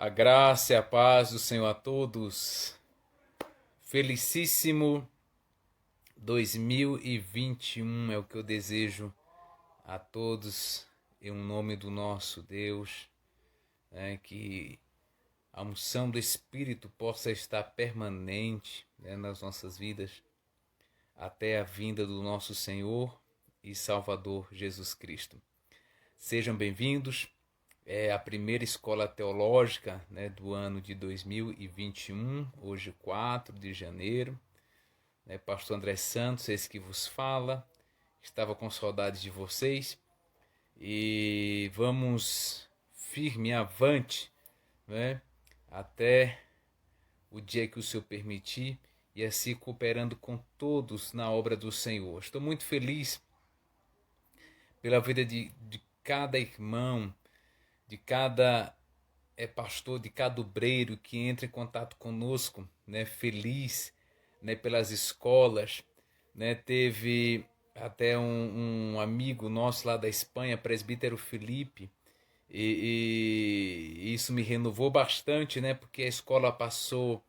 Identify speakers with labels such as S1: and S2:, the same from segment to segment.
S1: A graça e a paz do Senhor a todos. Felicíssimo 2021 é o que eu desejo a todos, em nome do nosso Deus, que a unção do Espírito possa estar permanente, nas nossas vidas, até a vinda do nosso Senhor e Salvador Jesus Cristo. Sejam bem-vindos. É a primeira escola teológica, do ano de 2021, hoje 4 de janeiro. Pastor André Santos, esse que vos fala. Estava com saudades de vocês. E vamos firme avante, até o dia que o Senhor permitir, e assim cooperando com todos na obra do Senhor. Estou muito feliz pela vida de cada irmão, de cada pastor, de cada obreiro que entra em contato conosco, feliz, pelas escolas. Teve até um amigo nosso lá da Espanha, presbítero Felipe, e isso me renovou bastante, porque a escola passou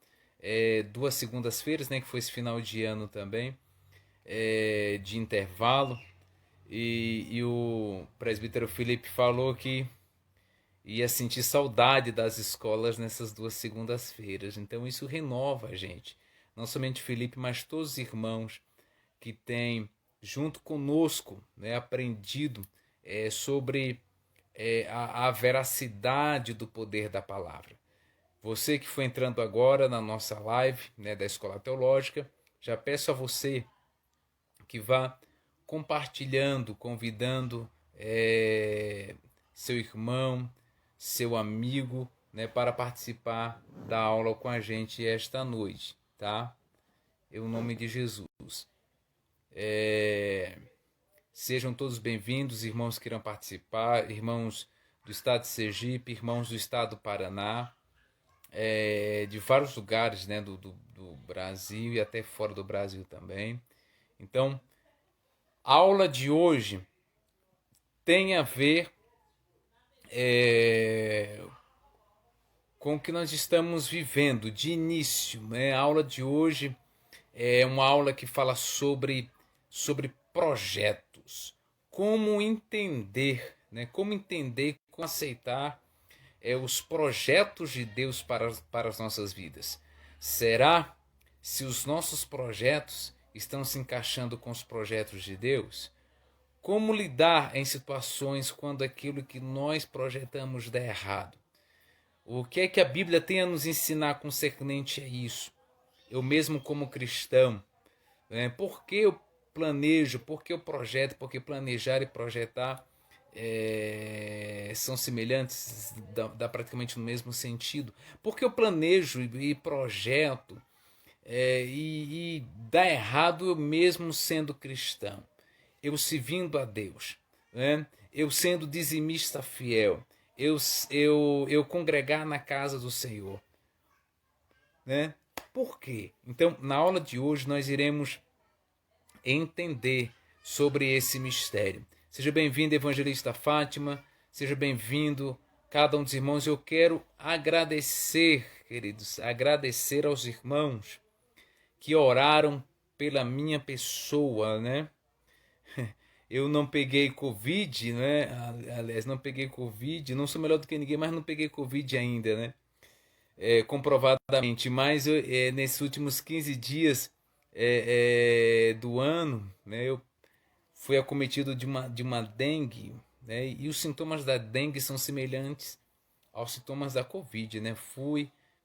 S1: 2 segundas-feiras, que foi esse final de ano também, de intervalo, e o presbítero Felipe falou que ia sentir saudade das escolas nessas 2 segundas-feiras. Então isso renova a gente. Não somente Felipe, mas todos os irmãos que têm, junto conosco, aprendido sobre a veracidade do poder da palavra. Você que foi entrando agora na nossa live, da Escola Teológica, já peço a você que vá compartilhando, convidando seu irmão, seu amigo, para participar da aula com a gente esta noite, tá? Em nome de Jesus. Sejam todos bem-vindos, irmãos que irão participar, irmãos do estado de Sergipe, irmãos do estado do Paraná, de vários lugares, do Brasil e até fora do Brasil também. Então, a aula de hoje tem a ver com o que nós estamos vivendo de início. A aula de hoje é uma aula que fala sobre projetos. Como entender, como aceitar os projetos de Deus para as nossas vidas. Será se os nossos projetos estão se encaixando com os projetos de Deus? Como lidar em situações quando aquilo que nós projetamos dá errado? O que é que a Bíblia tem a nos ensinar concernente a isso? Eu mesmo como cristão, por que eu planejo, por que eu projeto? Porque planejar e projetar são semelhantes, dá praticamente no mesmo sentido. Porque eu planejo e projeto e dá errado eu mesmo sendo cristão, eu servindo a Deus, eu sendo dizimista fiel, eu congregar na casa do Senhor. Por quê? Então, na aula de hoje nós iremos entender sobre esse mistério. Seja bem-vindo, evangelista Fátima, seja bem-vindo cada um dos irmãos. Eu quero agradecer, queridos, agradecer aos irmãos que oraram pela minha pessoa, Eu não peguei Covid, Aliás, não peguei Covid, não sou melhor do que ninguém, mas não peguei Covid ainda, comprovadamente. Mas nesses últimos 15 dias do ano, eu fui acometido de uma dengue, e os sintomas da dengue são semelhantes aos sintomas da Covid,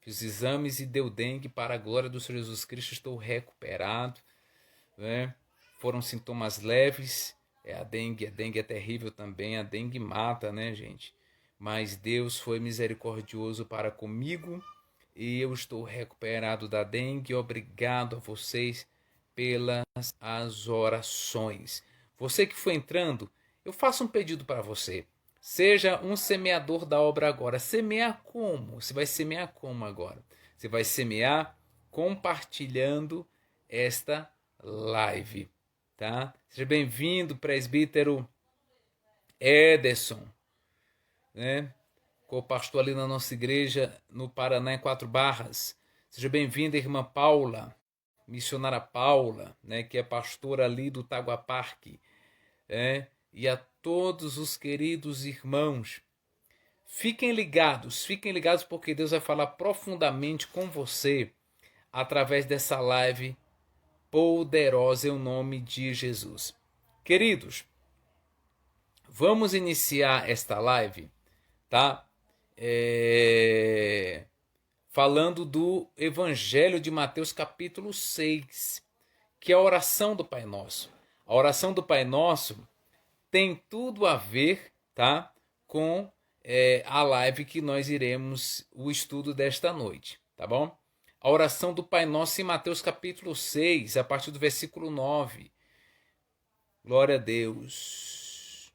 S1: fiz exames e deu dengue. Para a glória do Senhor Jesus Cristo, estou recuperado, Foram sintomas leves. A dengue é terrível também, a dengue mata, gente? Mas Deus foi misericordioso para comigo e eu estou recuperado da dengue. Obrigado a vocês pelas as orações. Você que foi entrando, eu faço um pedido para você. Seja um semeador da obra agora. Semear como? Você vai semear como agora? Você vai semear compartilhando esta live, tá? Seja bem-vindo, presbítero Ederson, co-pastor ali na nossa igreja no Paraná, em Quatro Barras. Seja bem-vinda, irmã Paula, missionária Paula, né, que é pastora ali do Tagua Parque, e a todos os queridos irmãos. Fiquem ligados porque Deus vai falar profundamente com você através dessa live poderosa em nome de Jesus. Queridos, vamos iniciar esta live, tá? Falando do Evangelho de Mateus capítulo 6, que é a oração do Pai Nosso. A oração do Pai Nosso tem tudo a ver, tá, com a live que nós iremos, o estudo desta noite, tá bom? A oração do Pai Nosso em Mateus capítulo 6, a partir do versículo 9. Glória a Deus.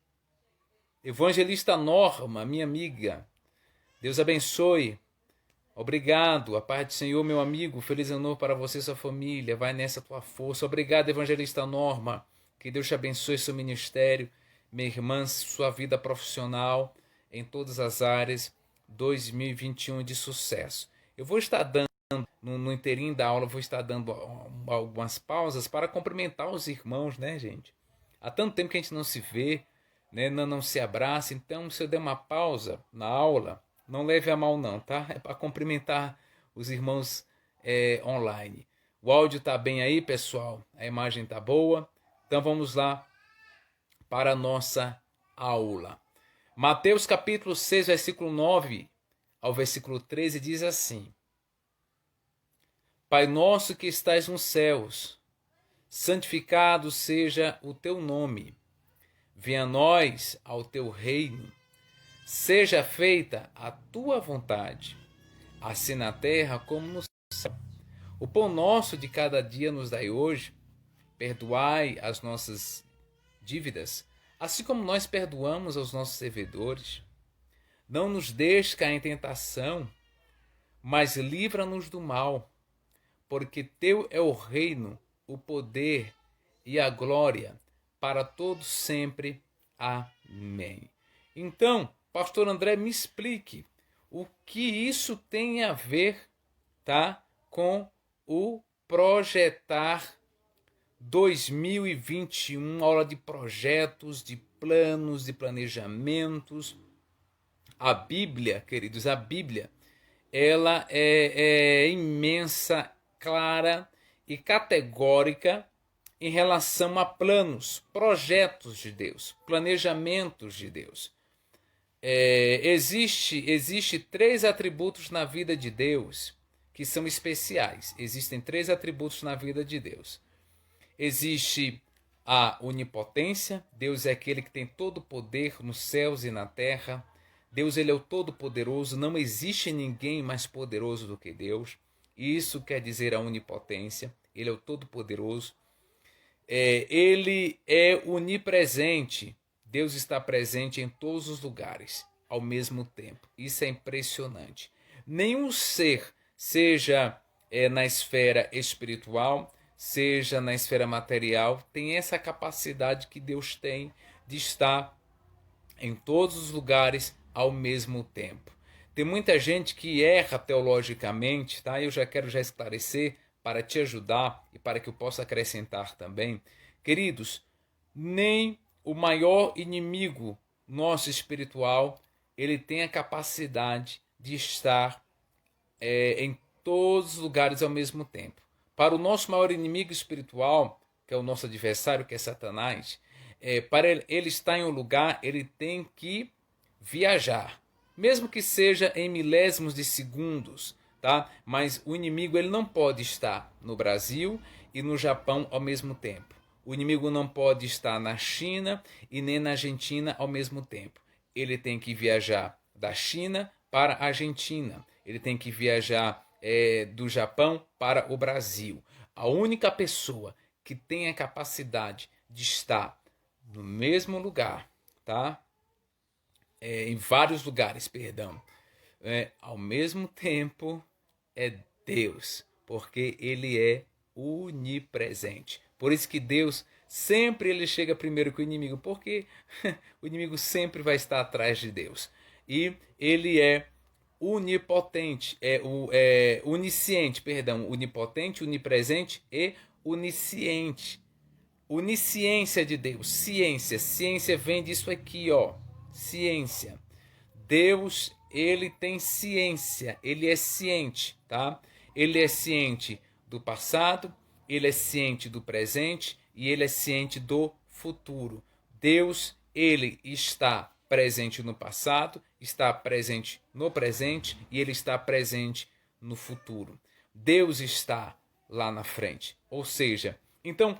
S1: Evangelista Norma, minha amiga, Deus abençoe. Obrigado, a paz do Senhor, meu amigo, feliz ano novo para você e sua família, vai nessa tua força. Obrigado, Evangelista Norma, que Deus te abençoe seu ministério, minha irmã, sua vida profissional, em todas as áreas, 2021 de sucesso. Eu vou estar dando, no inteirinho da aula, vou estar dando algumas pausas para cumprimentar os irmãos, né, gente? Há tanto tempo que a gente não se vê, né, não se abraça, então se eu der uma pausa na aula, não leve a mal não, tá? É para cumprimentar os irmãos online. O áudio tá bem aí, pessoal? A imagem tá boa? Então vamos lá para a nossa aula. Mateus capítulo 6, versículo 9 ao versículo 13 diz assim: Pai nosso que estais nos céus, santificado seja o teu nome. Venha a nós ao teu reino. Seja feita a tua vontade, assim na terra como no céu. O pão nosso de cada dia nos dai hoje. Perdoai as nossas dívidas, assim como nós perdoamos aos nossos devedores. Não nos deixes cair em tentação, mas livra-nos do mal, porque teu é o reino, o poder e a glória para todos sempre. Amém. Então, Pastor André, me explique o que isso tem a ver, tá, com o Projetar 2021, aula de projetos, de planos, de planejamentos. A Bíblia, queridos, a Bíblia, ela é imensa, clara e categórica em relação a planos, projetos de Deus, planejamentos de Deus. Existe 3 atributos na vida de Deus que são especiais. Existem 3 atributos na vida de Deus. Existe a onipotência. Deus é aquele que tem todo o poder nos céus e na terra. Deus, ele é o todo-poderoso. Não existe ninguém mais poderoso do que Deus. Isso quer dizer a onipotência. Ele é o todo-poderoso. Ele é onipresente. Deus está presente em todos os lugares ao mesmo tempo. Isso é impressionante. Nenhum ser, seja na esfera espiritual, seja na esfera material, tem essa capacidade que Deus tem de estar em todos os lugares ao mesmo tempo. Tem muita gente que erra teologicamente, tá? Eu já quero esclarecer para te ajudar e para que eu possa acrescentar também. Queridos, nem o maior inimigo nosso espiritual, ele tem a capacidade de estar em todos os lugares ao mesmo tempo. Para o nosso maior inimigo espiritual, que é o nosso adversário, que é Satanás, para ele estar em um lugar, ele tem que viajar, mesmo que seja em milésimos de segundos, tá? Mas o inimigo, ele não pode estar no Brasil e no Japão ao mesmo tempo. O inimigo não pode estar na China e nem na Argentina ao mesmo tempo. Ele tem que viajar da China para a Argentina. Ele tem que viajar do Japão para o Brasil. A única pessoa que tem a capacidade de estar no mesmo lugar, tá? Em vários lugares, perdão, ao mesmo tempo é Deus, porque ele é onipresente. Por isso que Deus sempre ele chega primeiro que o inimigo, porque o inimigo sempre vai estar atrás de Deus. e ele é onipotente, onisciente, perdão, onipotente, onipresente e onisciente. Onisciência de Deus, ciência. Ciência vem disso aqui, ó. Ciência. Deus, ele tem ciência, ele é ciente, tá? Ele é ciente do passado, ele é ciente do presente e ele é ciente do futuro. Deus, ele está presente no passado, está presente no presente e ele está presente no futuro. Deus está lá na frente. Ou seja, então,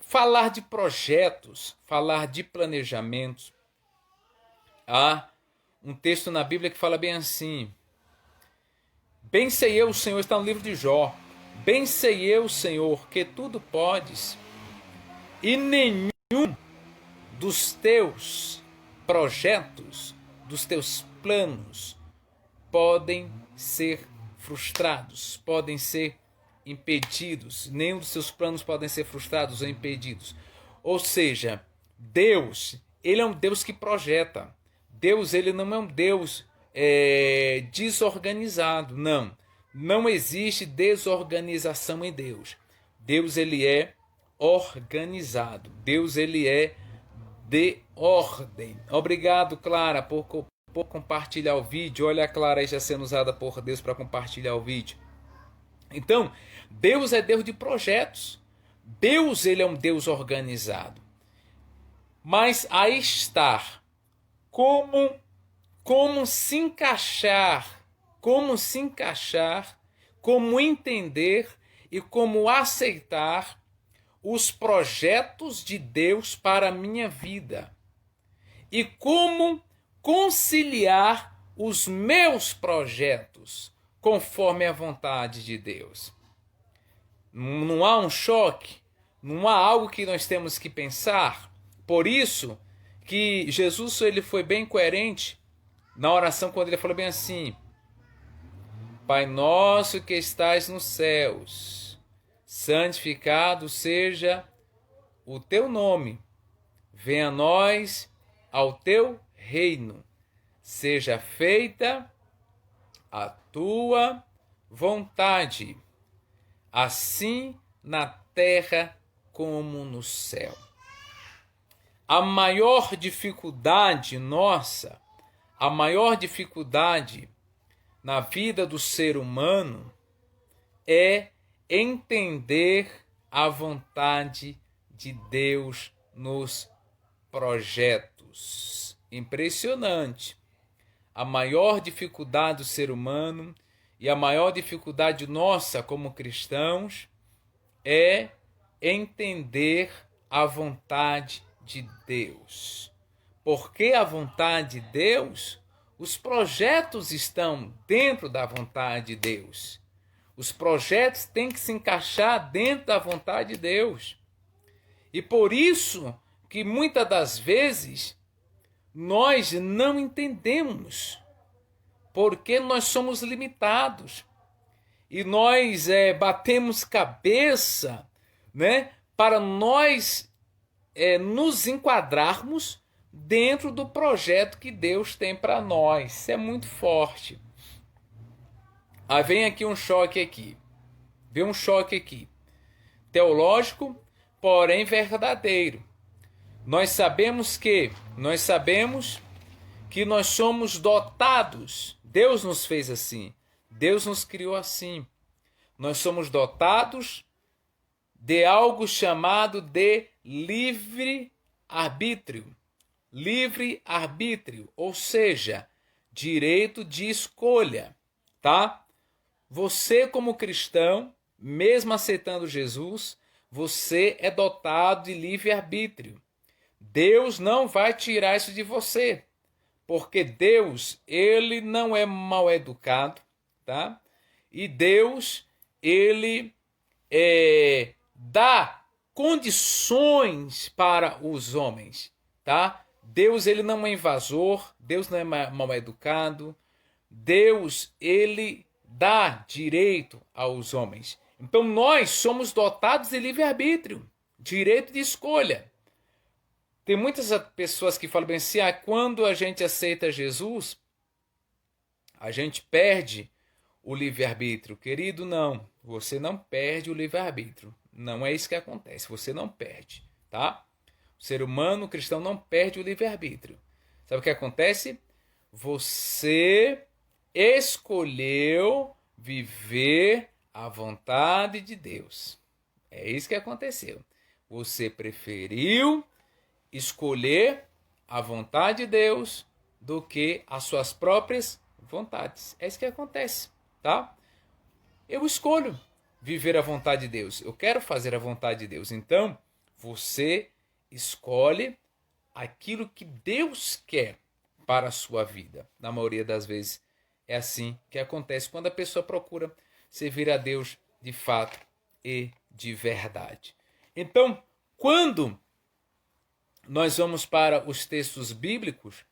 S1: falar de projetos, falar de planejamentos. Há um texto na Bíblia que fala bem assim: bem sei eu, Senhor, está no livro de Jó, bem sei eu, Senhor, que tudo podes, e nenhum dos teus projetos, dos teus planos, podem ser frustrados, podem ser impedidos. Nenhum dos seus planos podem ser frustrados ou impedidos. Ou seja, Deus, ele é um Deus que projeta. Deus, ele não é um Deus desorganizado. Não existe desorganização em Deus. Deus, ele é organizado. Deus, ele é de ordem. Obrigado, Clara, por compartilhar o vídeo. Olha a Clara aí já sendo usada por Deus para compartilhar o vídeo. Então, Deus é Deus de projetos. Deus, ele é um Deus organizado. Mas aí está como se encaixar, como entender e como aceitar os projetos de Deus para a minha vida e como conciliar os meus projetos conforme a vontade de Deus. Não há um choque, não há algo que nós temos que pensar. Por isso que Jesus, ele foi bem coerente na oração quando ele falou bem assim: Pai nosso que estais nos céus, santificado seja o teu nome, venha a nós ao teu reino, seja feita a tua vontade, assim na terra como no céu. A maior dificuldade nossa, a maior dificuldade na vida do ser humano é entender a vontade de Deus nos projetos. Impressionante. A maior dificuldade do ser humano e a maior dificuldade nossa como cristãos é entender a vontade de Deus. Porque a vontade de Deus, os projetos estão dentro da vontade de Deus. Os projetos têm que se encaixar dentro da vontade de Deus. E por isso que muitas das vezes nós não entendemos, porque nós somos limitados. E nós batemos cabeça, né, para nós nos enquadrarmos dentro do projeto que Deus tem para nós. Isso é muito forte. Aí vem aqui um choque aqui. Vem um choque aqui. Teológico, porém verdadeiro. Nós sabemos que nós somos dotados. Deus nos fez assim. Deus nos criou assim. Nós somos dotados de algo chamado de livre-arbítrio. Livre-arbítrio, ou seja, direito de escolha, tá? Você como cristão, mesmo aceitando Jesus, você é dotado de livre-arbítrio. Deus não vai tirar isso de você, porque Deus, ele não é mal educado, tá? E Deus, ele dá condições para os homens, tá? Deus, ele não é invasor, Deus não é mal educado, Deus, ele dá direito aos homens. Então nós somos dotados de livre-arbítrio, direito de escolha. Tem muitas pessoas que falam bem assim, quando a gente aceita Jesus, a gente perde o livre-arbítrio. Querido, não. Você não perde o livre-arbítrio. Não é isso que acontece. Você não perde, tá? O ser humano cristão não perde o livre-arbítrio. Sabe o que acontece? Você escolheu viver a vontade de Deus. É isso que aconteceu. Você preferiu escolher a vontade de Deus do que as suas próprias vontades. É isso que acontece, tá? Eu escolho viver a vontade de Deus. Eu quero fazer a vontade de Deus. Então, você escolhe aquilo que Deus quer para a sua vida. Na maioria das vezes é assim que acontece quando a pessoa procura servir a Deus de fato e de verdade. Então, quando nós vamos para os textos bíblicos,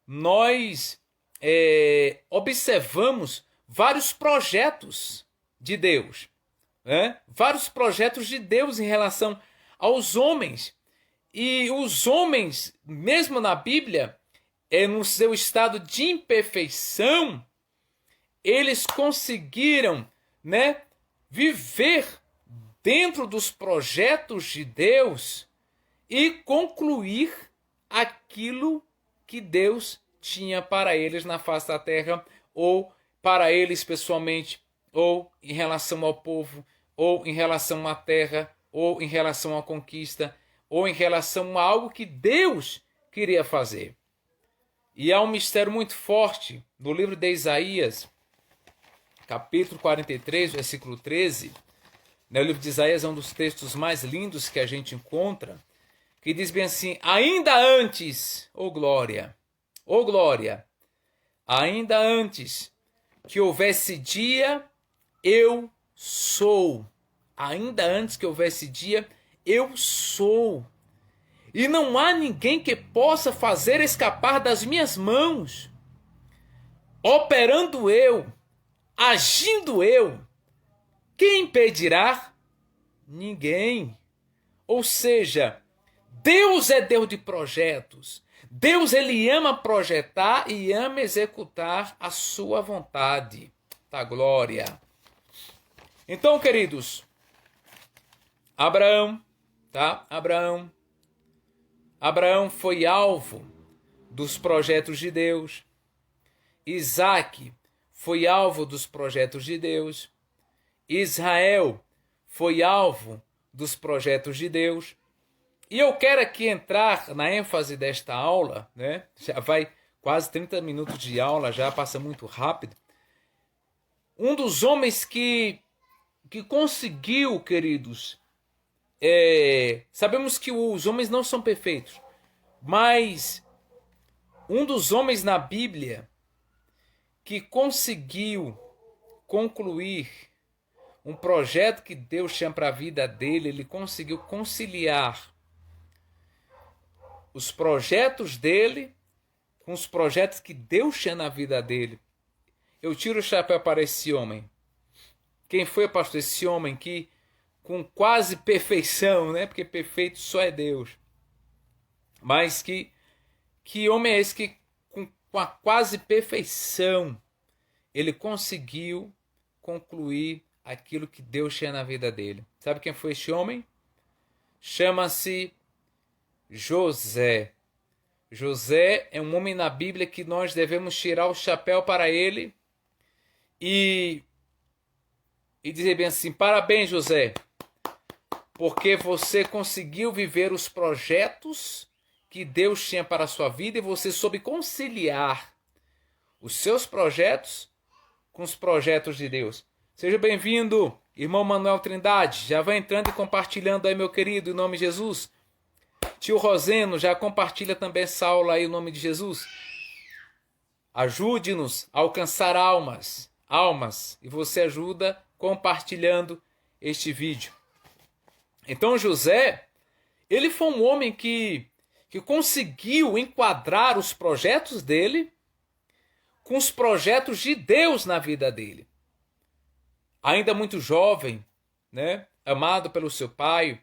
S1: nós observamos vários projetos de Deus, né? Vários projetos de Deus em relação aos homens. E os homens, mesmo na Bíblia, no seu estado de imperfeição, eles conseguiram, né, viver dentro dos projetos de Deus e concluir aquilo que Deus tinha para eles na face da terra, ou para eles pessoalmente, ou em relação ao povo, ou em relação à terra, ou em relação à conquista, ou em relação a algo que Deus queria fazer. E há um mistério muito forte no livro de Isaías, capítulo 43, versículo 13. O livro de Isaías é um dos textos mais lindos que a gente encontra, que diz bem assim: ainda antes, ó glória, ainda antes que houvesse dia, eu sou. Ainda antes que houvesse dia, eu sou. E não há ninguém que possa fazer escapar das minhas mãos. Operando eu, agindo eu, quem impedirá? Ninguém. Ou seja, Deus é Deus de projetos. Deus, ele ama projetar e ama executar a sua vontade. Tá, glória. Então, queridos, Abraão foi alvo dos projetos de Deus. Isaac foi alvo dos projetos de Deus. Israel foi alvo dos projetos de Deus. E eu quero aqui entrar na ênfase desta aula, né? Já vai quase 30 minutos de aula, já passa muito rápido. Um dos homens que conseguiu, queridos, sabemos que os homens não são perfeitos, mas um dos homens na Bíblia que conseguiu concluir um projeto que Deus tinha para a vida dele, ele conseguiu conciliar os projetos dele com os projetos que Deus tinha na vida dele. Eu tiro o chapéu para esse homem. Quem foi, pastor? Esse homem que, com quase perfeição, né? Porque perfeito só é Deus. Mas que homem é esse que, com a quase perfeição, ele conseguiu concluir aquilo que Deus tinha na vida dele? Sabe quem foi esse homem? Chama-se José. José é um homem na Bíblia que nós devemos tirar o chapéu para ele e dizer bem assim: parabéns, José, porque você conseguiu viver os projetos que Deus tinha para a sua vida e você soube conciliar os seus projetos com os projetos de Deus. Seja bem-vindo, irmão Manuel Trindade. Já vai entrando e compartilhando aí, meu querido, em nome de Jesus. Tio Roseno, já compartilha também essa aula aí, em nome de Jesus. Ajude-nos a alcançar almas. E você ajuda compartilhando este vídeo. Então José, ele foi um homem que conseguiu enquadrar os projetos dele com os projetos de Deus na vida dele. Ainda muito jovem, né? Amado pelo seu pai,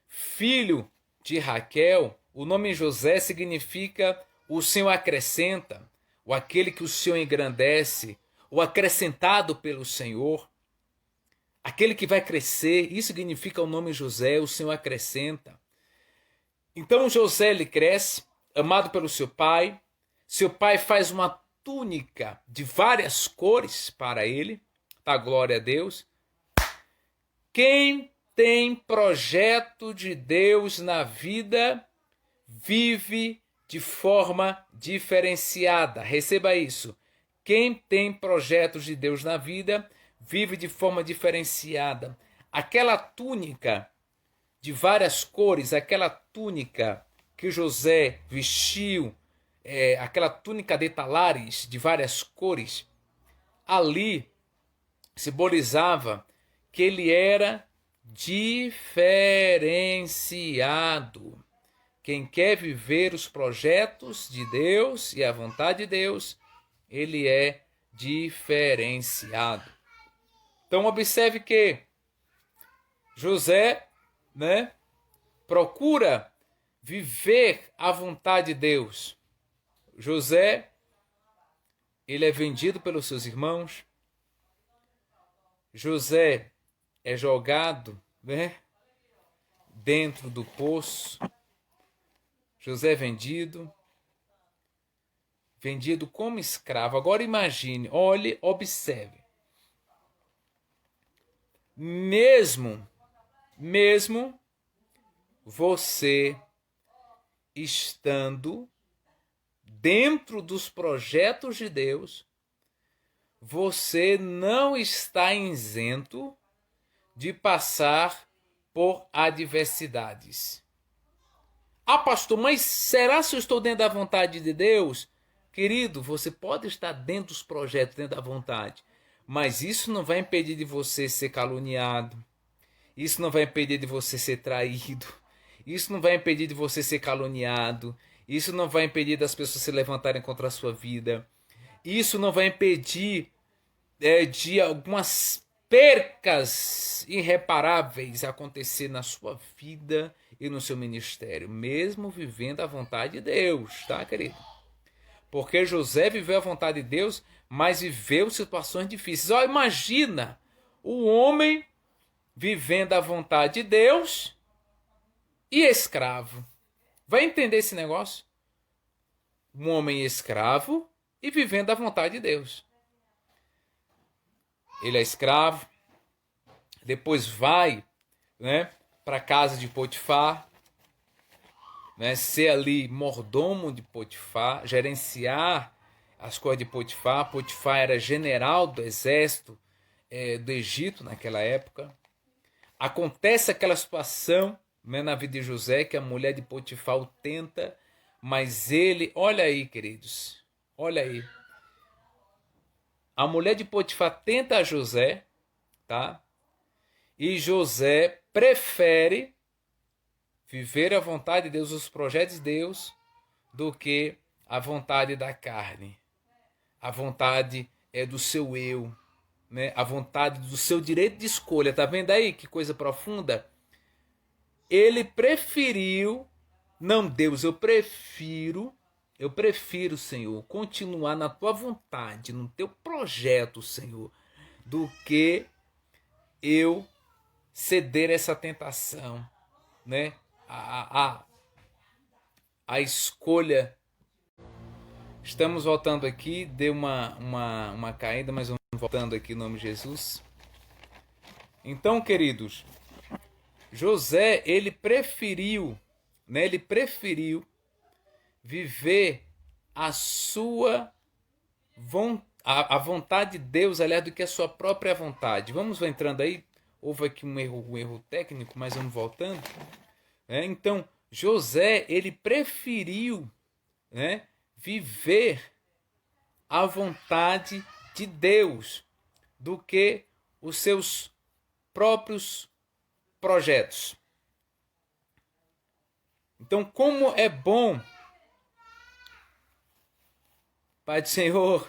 S1: filho de Raquel, o nome José significa o Senhor acrescenta. ou aquele que o Senhor engrandece, ou acrescentado pelo Senhor, aquele que vai crescer. Isso significa o nome José, o Senhor acrescenta. Então José, ele cresce, amado pelo seu pai. Seu pai faz uma túnica de várias cores para ele, tá? Glória a Deus. Quem tem projeto de Deus na vida vive de forma diferenciada. Receba isso. Quem tem projetos de Deus na vida vive de forma diferenciada. Aquela túnica de várias cores, aquela túnica que José vestiu, aquela túnica de talares de várias cores, ali simbolizava que ele era diferenciado. Quem quer viver os projetos de Deus e a vontade de Deus, ele é diferenciado. Então observe que José, procura viver a vontade de Deus. José, ele é vendido pelos seus irmãos. José é jogado, dentro do poço. José é vendido como escravo. Agora imagine, olhe, observe. Mesmo você estando dentro dos projetos de Deus, você não está isento de passar por adversidades. Ah, pastor, mas será se eu estou dentro da vontade de Deus? Querido, você pode estar dentro dos projetos, dentro da vontade, mas isso não vai impedir de você ser caluniado. Isso não vai impedir de você ser traído. Isso não vai impedir de você ser caluniado. Isso não vai impedir das pessoas se levantarem contra a sua vida. Isso não vai impedir de algumas percas irreparáveis acontecer na sua vida e no seu ministério, mesmo vivendo a vontade de Deus, tá, querido? Porque José viveu a vontade de Deus, mas viveu situações difíceis. Ó, imagina o homem vivendo a vontade de Deus e escravo. Vai entender esse negócio? Um homem escravo e vivendo a vontade de Deus. Ele é escravo, depois vai, para a casa de Potifar, ser ali mordomo de Potifar, gerenciar as coisas de Potifar. Potifar era general do exército do Egito naquela época. Acontece aquela situação na vida de José, que a mulher de Potifar o tenta, mas ele, olha aí, queridos, olha aí. A mulher de Potifar tenta José, tá? E José prefere viver a vontade de Deus, os projetos de Deus, do que a vontade da carne. A vontade do seu eu, a vontade do seu direito de escolha. Tá vendo aí que coisa profunda? Ele preferiu, não, Deus, eu prefiro, Senhor, continuar na tua vontade, no teu projeto, Senhor, do que eu ceder essa tentação, a escolha. Estamos voltando aqui, deu uma caída, mas vamos voltando aqui em nome de Jesus. Então, queridos, José, ele preferiu viver a sua a vontade de Deus, aliás, do que a sua própria vontade. Vamos entrando aí. Houve aqui um erro técnico, mas vamos voltando. Então, José, ele preferiu viver a vontade de Deus do que os seus próprios projetos. Então, como é bom, Pai do Senhor,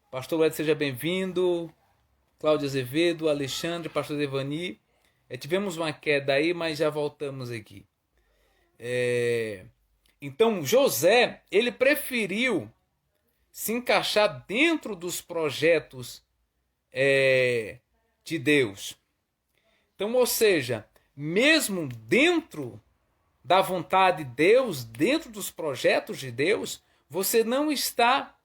S1: Pastor Led, seja bem-vindo, Cláudio Azevedo, Alexandre, Pastor Devani. Tivemos uma queda aí, mas já voltamos aqui. Então, José, ele preferiu se encaixar dentro dos projetos de Deus. Então, ou seja, mesmo dentro da vontade de Deus, dentro dos projetos de Deus, você não está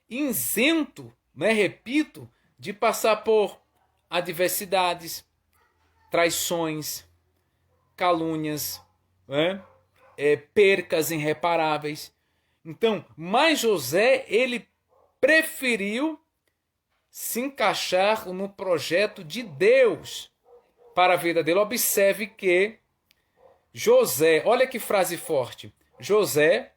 S1: isento, né, repito, de passar por adversidades, traições, calúnias, né, percas irreparáveis. Então, mas José, ele preferiu se encaixar no projeto de Deus para a vida dele. Observe que José, olha que frase forte, José,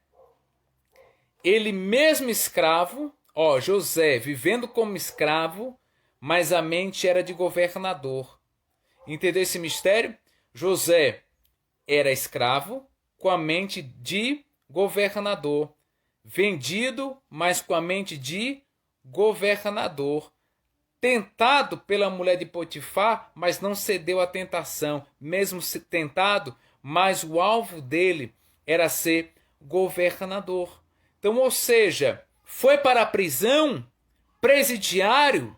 S1: ele mesmo escravo, José vivendo como escravo, mas a mente era de governador. Entendeu esse mistério? José era escravo com a mente de governador. Vendido, mas com a mente de governador. Tentado pela mulher de Potifar, mas não cedeu à tentação. Mesmo tentado, mas o alvo dele era ser governador. Então, ou seja, foi para a prisão, presidiário,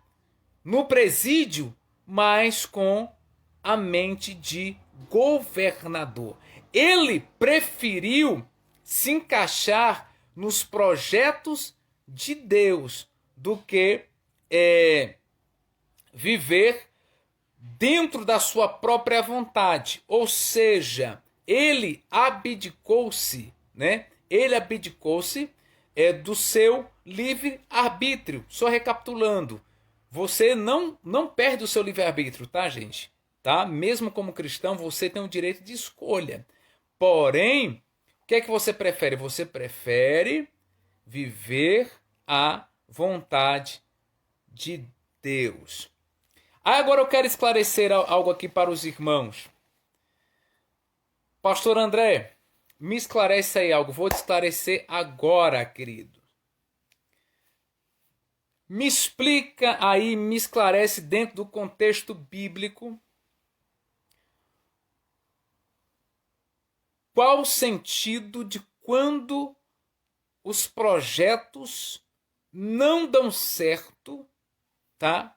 S1: no presídio, mas com a mente de governador. Ele preferiu se encaixar nos projetos de Deus do que viver dentro da sua própria vontade. Ou seja, ele abdicou-se, né? Ele abdicou-se do seu livre-arbítrio. Só recapitulando, você não perde o seu livre-arbítrio, tá, gente? Tá? Mesmo como cristão, você tem o direito de escolha. Porém, o que é que você prefere? Você prefere viver a vontade de Deus. Agora eu quero esclarecer algo aqui para os irmãos. Pastor André, me esclarece aí algo. Vou te esclarecer agora, querido. Me explica aí, me esclarece dentro do contexto bíblico qual o sentido de quando os projetos não dão certo, tá?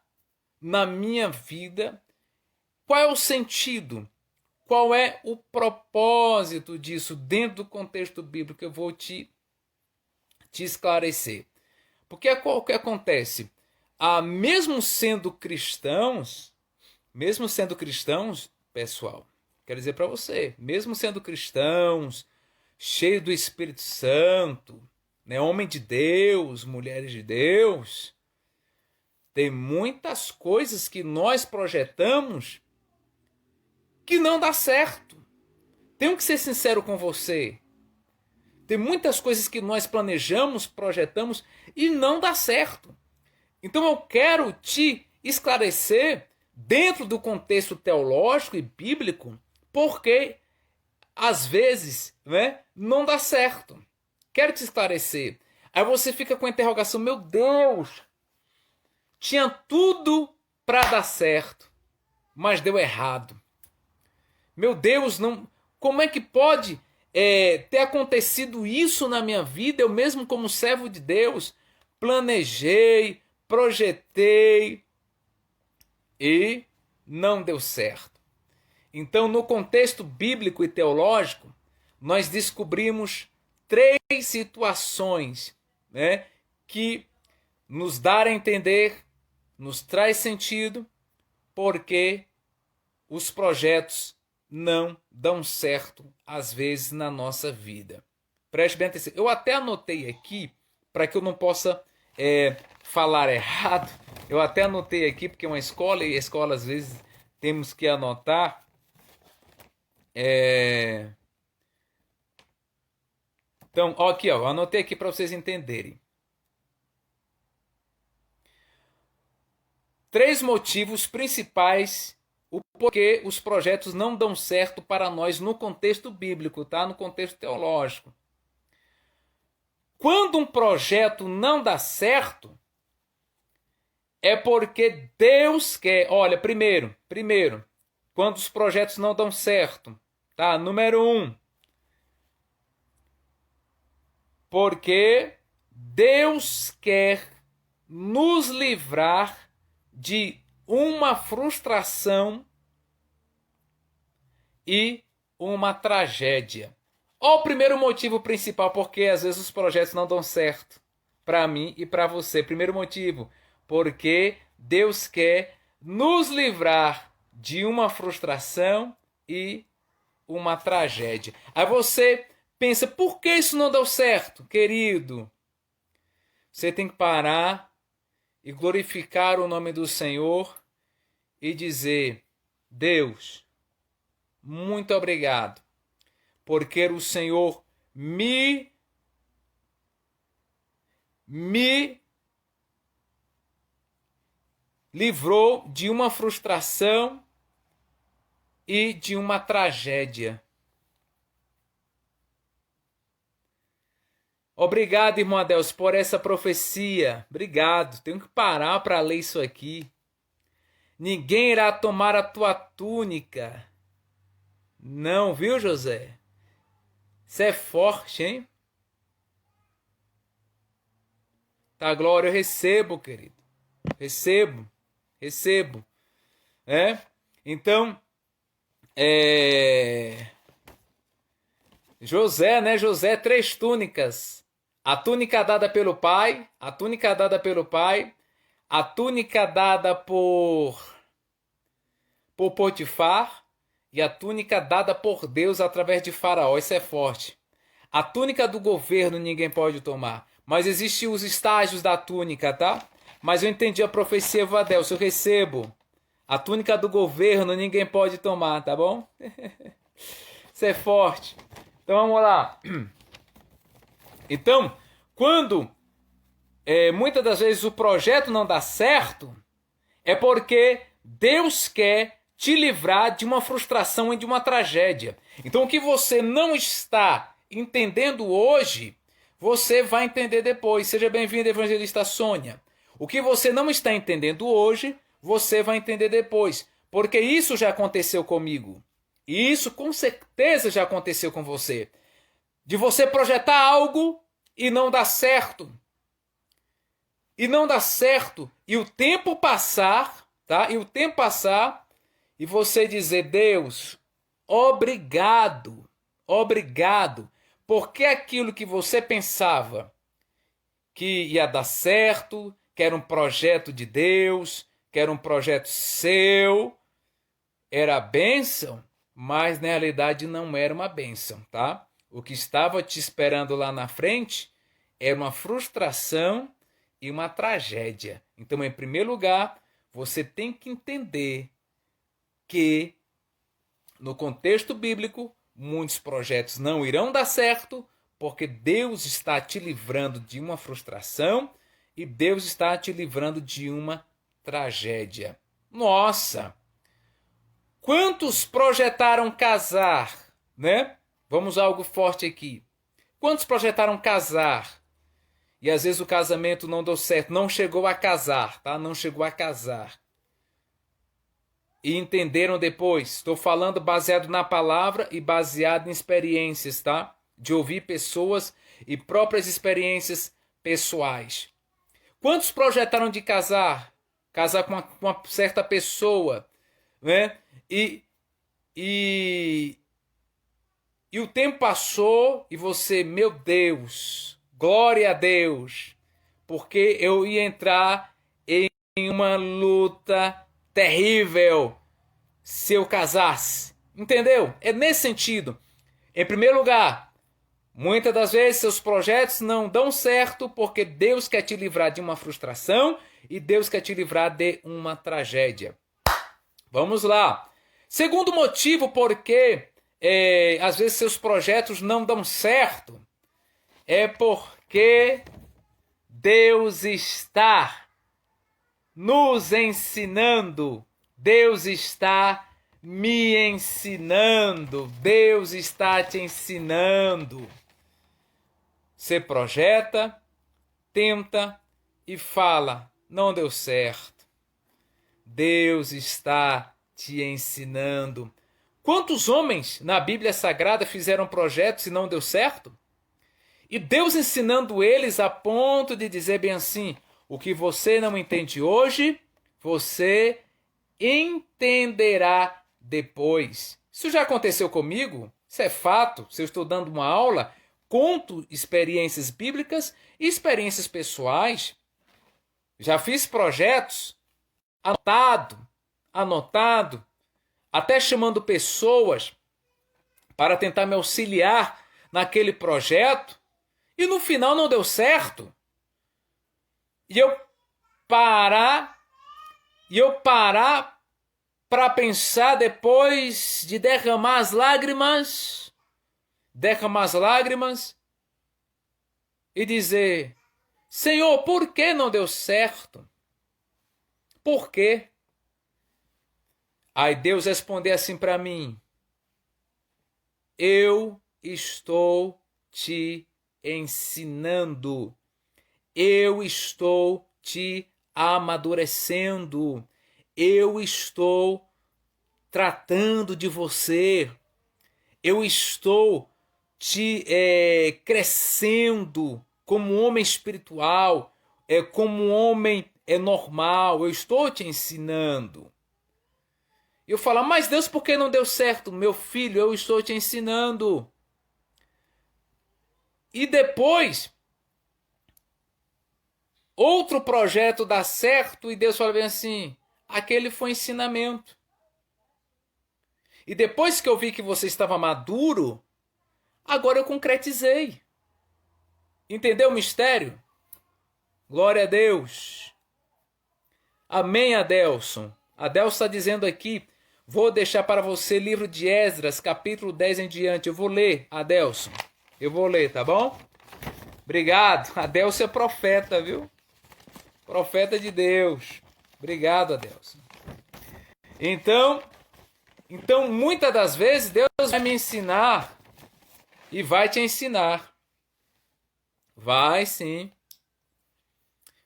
S1: Na minha vida. Qual é o sentido? Qual é o propósito disso dentro do contexto bíblico? Eu vou te esclarecer. Porque o que acontece? Mesmo sendo cristãos, pessoal, quero dizer para você, mesmo sendo cristãos, cheios do Espírito Santo, né, homem de Deus, mulheres de Deus, tem muitas coisas que nós projetamos que não dá certo. Tenho que ser sincero com você. Tem muitas coisas que nós planejamos, projetamos e não dá certo. Então eu quero te esclarecer dentro do contexto teológico e bíblico porque às vezes, né, não dá certo. Quero te esclarecer. Aí você fica com a interrogação, meu Deus, tinha tudo para dar certo, mas deu errado. Meu Deus, não, como é que pode ter acontecido isso na minha vida? Eu mesmo como servo de Deus, planejei, projetei e não deu certo. Então, no contexto bíblico e teológico, nós descobrimos 3 situações, né, que nos dá a entender, nos traz sentido, porque os projetos não dão certo, às vezes, na nossa vida. Preste bem atenção. Eu até anotei aqui, para que eu não possa falar errado, eu até anotei aqui, porque é uma escola, e a escola, às vezes, temos que anotar. Então, aqui, eu anotei aqui para vocês entenderem. 3 motivos principais o porquê os projetos não dão certo para nós no contexto bíblico, tá? No contexto teológico. Quando um projeto não dá certo, é porque Deus quer. Olha, primeiro, quando os projetos não dão certo, tá? Número 1. Porque Deus quer nos livrar de uma frustração e uma tragédia. Olha o primeiro motivo principal porque às vezes os projetos não dão certo para mim e para você. Primeiro motivo, porque Deus quer nos livrar de uma frustração e uma tragédia. Aí você pensa, por que isso não deu certo, querido? Você tem que parar e glorificar o nome do Senhor e dizer, Deus, muito obrigado, porque o Senhor me livrou de uma frustração e de uma tragédia. Obrigado, irmão Adelso, por essa profecia. Obrigado. Tenho que parar para ler isso aqui. Ninguém irá tomar a tua túnica. Não, viu, José? Isso é forte, hein? Tá, glória, eu recebo, querido. Recebo. Então, José, né? José, 3 túnicas. A túnica dada pelo pai, a túnica dada por Potifar e a túnica dada por Deus através de Faraó. Isso é forte. A túnica do governo ninguém pode tomar, mas existem os estágios da túnica, tá? Mas eu entendi a profecia, Vadelso, eu recebo. A túnica do governo ninguém pode tomar, tá bom? Isso é forte. Então vamos lá. Então, quando muitas das vezes o projeto não dá certo, é porque Deus quer te livrar de uma frustração e de uma tragédia. Então o que você não está entendendo hoje, você vai entender depois. Seja bem-vindo, evangelista Sônia. O que você não está entendendo hoje, você vai entender depois. Porque isso já aconteceu comigo. E isso com certeza já aconteceu com você. De você projetar algo e não dar certo. E não dar certo. E o tempo passar, tá? E o tempo passar e você dizer, Deus, obrigado. Obrigado. Porque aquilo que você pensava que ia dar certo, que era um projeto de Deus, que era um projeto seu, era bênção, mas na realidade não era uma bênção, tá? O que estava te esperando lá na frente era uma frustração e uma tragédia. Então, em primeiro lugar, você tem que entender que, no contexto bíblico, muitos projetos não irão dar certo, porque Deus está te livrando de uma frustração e Deus está te livrando de uma tragédia. Nossa! Quantos projetaram casar, né? Vamos a algo forte aqui. Quantos projetaram casar? E às vezes o casamento não deu certo, não chegou a casar, tá? Não chegou a casar. E entenderam depois. Estou falando baseado na palavra e baseado em experiências, tá? De ouvir pessoas e próprias experiências pessoais. Quantos projetaram de casar? Casar com uma certa pessoa, né? E o tempo passou e você, meu Deus, glória a Deus, porque eu ia entrar em uma luta terrível se eu casasse. Entendeu? É nesse sentido. Em primeiro lugar, muitas das vezes seus projetos não dão certo porque Deus quer te livrar de uma frustração e Deus quer te livrar de uma tragédia. Vamos lá. Segundo motivo porque às vezes seus projetos não dão certo é porque Deus está nos ensinando. Deus está me ensinando. Deus está te ensinando. Você projeta, tenta e fala, não deu certo. Deus está te ensinando. Quantos homens na Bíblia Sagrada fizeram projetos e não deu certo? E Deus ensinando eles a ponto de dizer bem assim: o que você não entende hoje, você entenderá depois. Isso já aconteceu comigo, isso é fato. Se eu estou dando uma aula, conto experiências bíblicas e experiências pessoais. Já fiz projetos anotado, até chamando pessoas para tentar me auxiliar naquele projeto, e no final não deu certo. E eu parar para pensar depois de derramar as lágrimas e dizer: Senhor, por que não deu certo? Por quê? Aí Deus respondeu assim para mim: eu estou te ensinando. Eu estou te amadurecendo. Eu estou tratando de você. Eu estou te crescendo como homem espiritual, como homem normal. Eu estou te ensinando. Eu falo: mas Deus, por que não deu certo? Meu filho, eu estou te ensinando. E depois, outro projeto dá certo e Deus fala bem assim: aquele foi ensinamento. E depois que eu vi que você estava maduro, agora eu concretizei. Entendeu o mistério? Glória a Deus. Amém, Adelson. Adelson está dizendo aqui: vou deixar para você livro de Esdras, capítulo 10 em diante. Eu vou ler, Adelson. Eu vou ler, tá bom? Obrigado. Adelson é profeta, viu? Profeta de Deus. Obrigado, Adelson. Então, muitas das vezes, Deus vai me ensinar e vai te ensinar. Vai sim.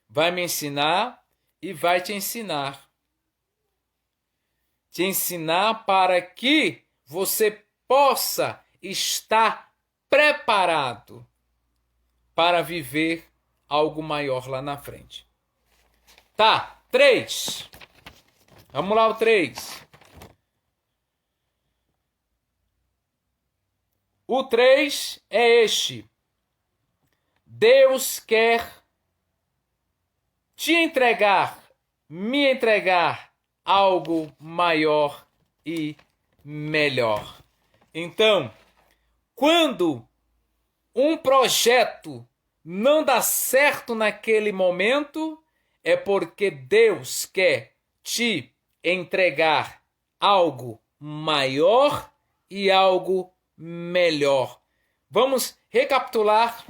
S1: Vai me ensinar e vai te ensinar. Te ensinar para que você possa estar preparado para viver algo maior lá na frente. Tá, 3. Vamos lá, o 3. O 3 é este. Deus quer te entregar, me entregar algo maior e melhor. Então, quando um projeto não dá certo naquele momento, é porque Deus quer te entregar algo maior e algo melhor. Vamos recapitular.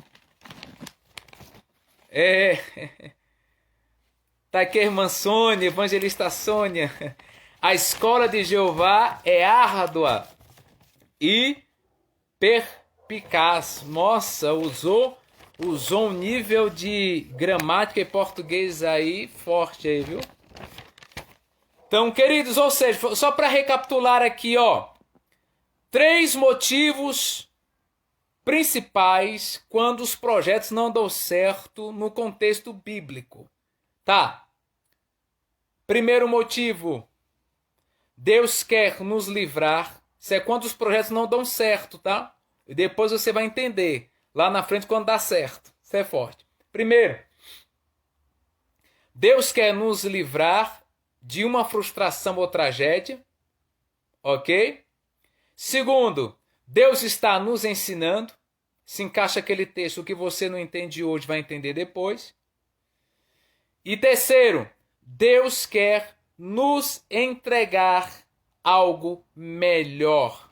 S1: Tá aqui a irmã Sônia, evangelista Sônia. A escola de Jeová é árdua e perspicaz. Nossa, usou um nível de gramática e português aí forte aí, viu? Então, queridos, ou seja, só para recapitular aqui, ó, 3 motivos principais quando os projetos não dão certo no contexto bíblico. Tá. Primeiro motivo, Deus quer nos livrar. Isso é quando os projetos não dão certo, tá? E depois você vai entender lá na frente quando dá certo. Isso é forte. Primeiro, Deus quer nos livrar de uma frustração ou tragédia. Ok? Segundo, Deus está nos ensinando. Se encaixa aquele texto: o que você não entende hoje vai entender depois. E terceiro, Deus quer nos entregar algo melhor.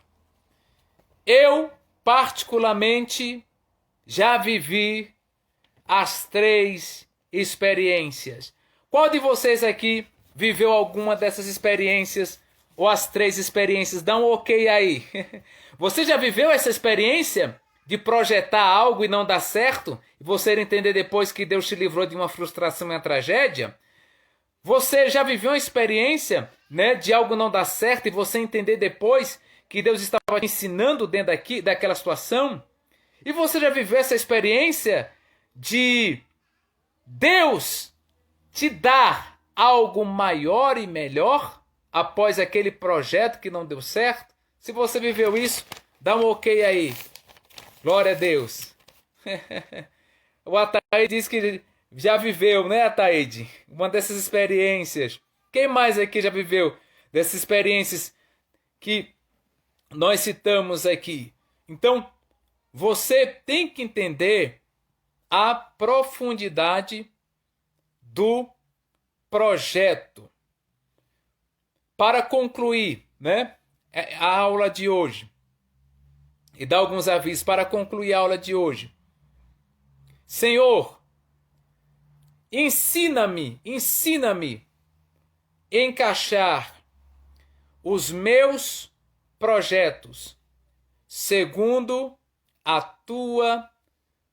S1: Eu, particularmente, já vivi as 3 experiências. Qual de vocês aqui viveu alguma dessas experiências ou as 3 experiências? Dá um ok aí. Você já viveu essa experiência de projetar algo e não dar certo? E você entender depois que Deus te livrou de uma frustração e uma tragédia? Você já viveu uma experiência, né, de algo não dar certo e você entender depois que Deus estava te ensinando dentro daquela situação? E você já viveu essa experiência de Deus te dar algo maior e melhor após aquele projeto que não deu certo? Se você viveu isso, dá um ok aí. Glória a Deus. O Ataíde disse que já viveu, né, Ataíde? Uma dessas experiências. Quem mais aqui já viveu dessas experiências que nós citamos aqui? Então, você tem que entender a profundidade do projeto. Para concluir, né, a aula de hoje, e dar alguns avisos para concluir a aula de hoje. Senhor, ensina-me a encaixar os meus projetos segundo a tua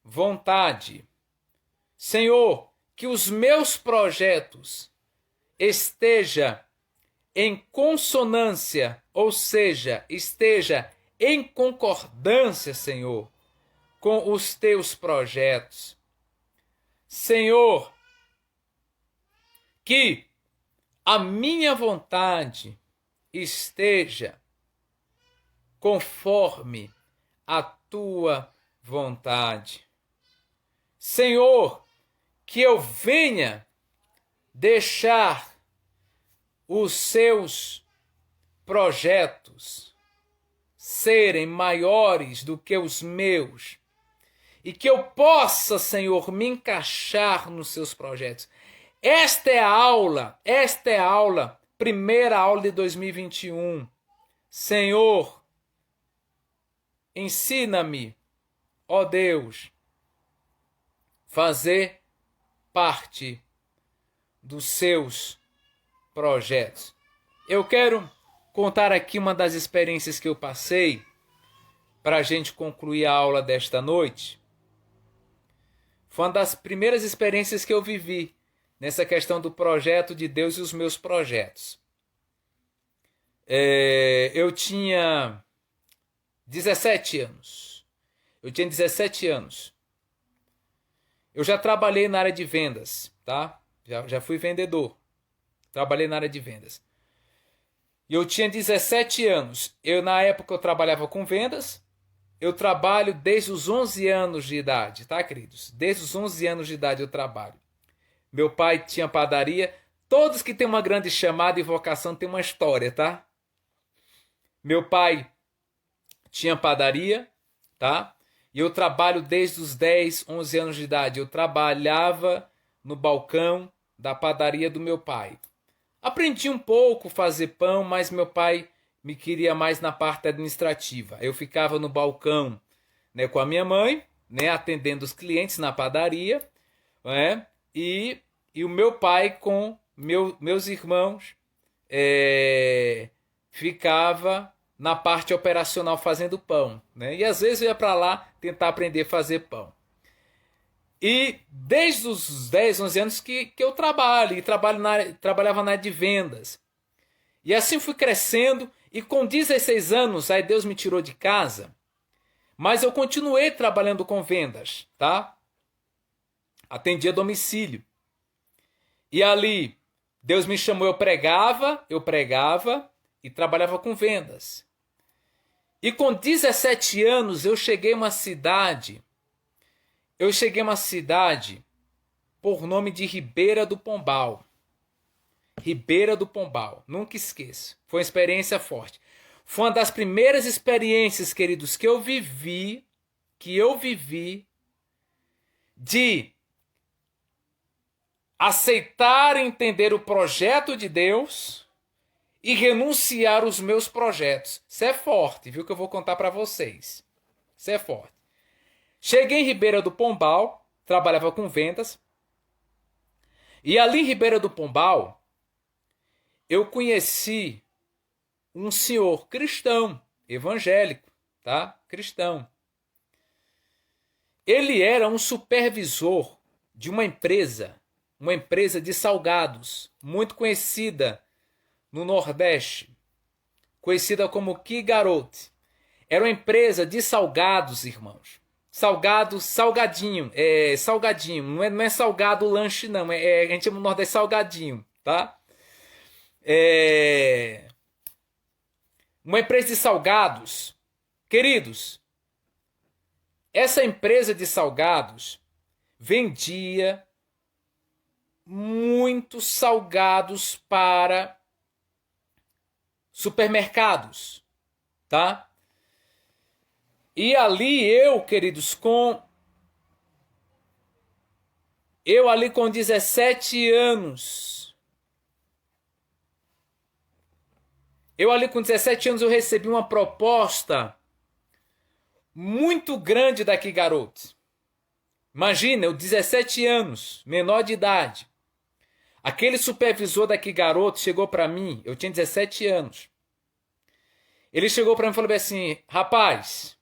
S1: vontade. Senhor, que os meus projetos estejam em consonância, ou seja, esteja em concordância, Senhor, com os teus projetos. Senhor, que a minha vontade esteja conforme a tua vontade. Senhor, que eu venha deixar os seus projetos serem maiores do que os meus e que eu possa, Senhor, me encaixar nos seus projetos. Esta é a aula, primeira aula de 2021. Senhor, ensina-me, ó Deus, fazer parte dos seus projetos. Eu quero contar aqui uma das experiências que eu passei para a gente concluir a aula desta noite. Foi uma das primeiras experiências que eu vivi nessa questão do projeto de Deus e os meus projetos. Eu tinha 17 anos. Eu já trabalhei na área de vendas, tá? Já fui vendedor. Trabalhei na área de vendas. E eu tinha 17 anos. Na época eu trabalhava com vendas. Eu trabalho desde os 11 anos de idade, tá, queridos? Desde os 11 anos de idade eu trabalho. Meu pai tinha padaria. Todos que têm uma grande chamada e vocação têm uma história, tá? Meu pai tinha padaria, tá? E eu trabalho desde os 10, 11 anos de idade. Eu trabalhava no balcão da padaria do meu pai. Aprendi um pouco a fazer pão, mas meu pai me queria mais na parte administrativa. Eu ficava no balcão, né, com a minha mãe, né, atendendo os clientes na padaria, né, e o meu pai com meus irmãos ficava na parte operacional fazendo pão, né, e às vezes eu ia para lá tentar aprender a fazer pão. E desde os 10, 11 anos que eu trabalhava na área de vendas. E assim fui crescendo. E com 16 anos, aí Deus me tirou de casa. Mas eu continuei trabalhando com vendas, tá? Atendia domicílio. E ali, Deus me chamou, eu pregava e trabalhava com vendas. E com 17 anos, eu cheguei a uma cidade por nome de Ribeira do Pombal. Ribeira do Pombal, nunca esqueço. Foi uma experiência forte. Foi uma das primeiras experiências, queridos, que eu vivi de aceitar e entender o projeto de Deus e renunciar aos meus projetos. Isso é forte, viu, que eu vou contar para vocês. Isso é forte. Cheguei em Ribeira do Pombal, trabalhava com vendas. E ali em Ribeira do Pombal, eu conheci um senhor cristão, evangélico, tá? Cristão. Ele era um supervisor de uma empresa de salgados, muito conhecida no Nordeste, conhecida como Que Garote. Era uma empresa de salgados, irmãos. salgadinho. Salgadinho. Não é salgado lanche, não. A gente chama no Nordeste salgadinho, tá? Uma empresa de salgados. Queridos, essa empresa de salgados vendia muitos salgados para supermercados, tá? E ali queridos, eu ali com 17 anos, eu recebi uma proposta muito grande daqui, garoto. Imagina, eu 17 anos, menor de idade. Aquele supervisor daqui, garoto, chegou para mim, eu tinha 17 anos. Ele chegou para mim e falou assim: rapaz,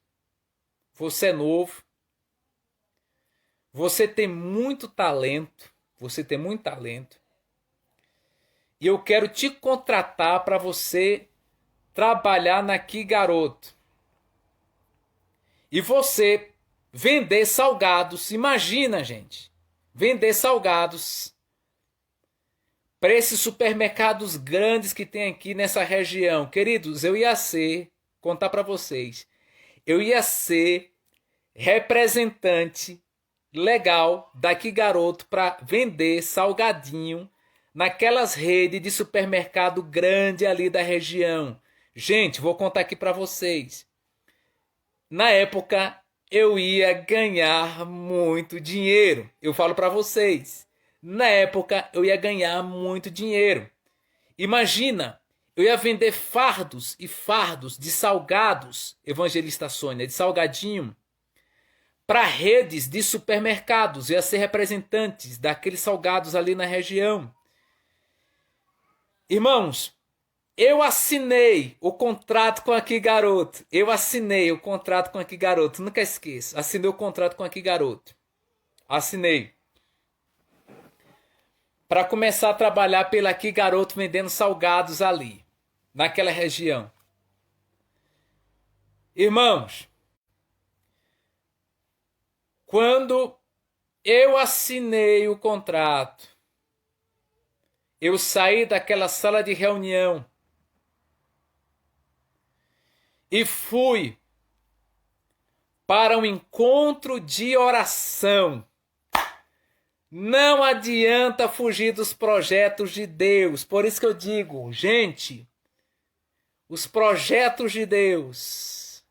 S1: você é novo, você tem muito talento, e eu quero te contratar para você trabalhar naqui, garoto. E você vender salgados, imagina, gente, vender salgados para esses supermercados grandes que tem aqui nessa região. Queridos, contar para vocês, eu ia ser representante legal daqui, garoto, para vender salgadinho naquelas redes de supermercado grande ali da região. Gente, vou contar aqui para vocês. Na época, eu ia ganhar muito dinheiro. Eu falo para vocês. Na época, eu ia ganhar muito dinheiro. Imagina, eu ia vender fardos e fardos de salgados, Evangelista Sônia, de salgadinho, para redes de supermercados. Eu ia ser representante daqueles salgados ali na região. Irmãos, eu assinei o contrato com Aqui Garoto. Nunca esqueço. Assinei o contrato com Aqui Garoto. Assinei. Para começar a trabalhar pela Aqui Garoto vendendo salgados ali, naquela região. Irmãos, quando eu assinei o contrato, eu saí daquela sala de reunião e fui para um encontro de oração. Não adianta fugir dos projetos de Deus. Por isso que eu digo, gente, os projetos de Deus